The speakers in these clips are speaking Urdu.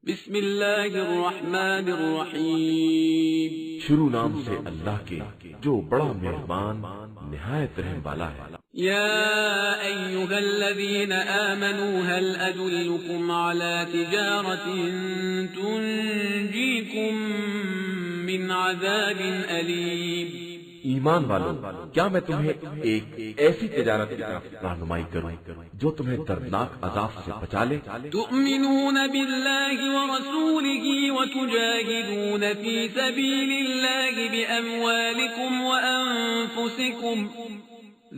بسم اللہ الرحمن الرحیم، شروع نام سے اللہ کے جو بڑا مہربان نہایت رحم والا ہے۔ یا ایھا الذین آمنوا هل ادلکم علی تجارۃ تنجیکم من عذاب علیم۔ ایمان والو، کیا میں تمہیں ایک ایسی تجارت کی طرف رہنمائی کروں جو تمہیں دردناک عذاب سے بچا لے؟ تؤمنون باللہ ورسولہ وتجاہدون فی سبیل اللہ باموالکم وانفسکم،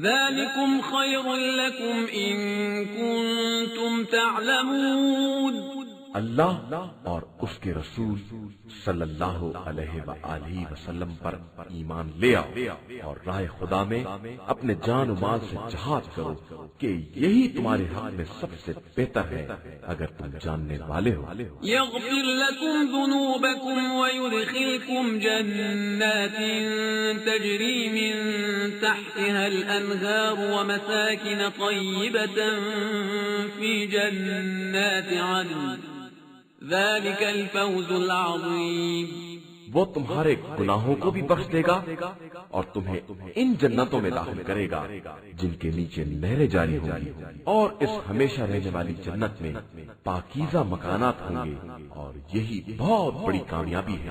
ذلکم خیر لکم ان کنتم تعلمون۔ اللہ اور اس کے رسول صلی اللہ علیہ وآلہ وسلم پر ایمان لے آؤ اور راہ خدا میں اپنے جان و مال سے جہاد کرو کہ یہی تمہارے حق میں سب سے بہتر ہے اگر تم جاننے والے ہو۔ یغفر لکم ذنوبکم ویدخلکم جنات تجری من تحتها الانہار ومساکن طیبة فی جنات عدن، ذلك الفوز العظیم۔ وہ تمہارے گناہوں کو بھی بخش دے گا اور تمہیں ان جنتوں میں داخل کرے گا جن کے نیچے نہریں جاری ہوں گی، اور اس ہمیشہ رہنے والی جنت میں پاکیزہ مکانات ہوں گے، اور یہی بہت بڑی کامیابی ہے۔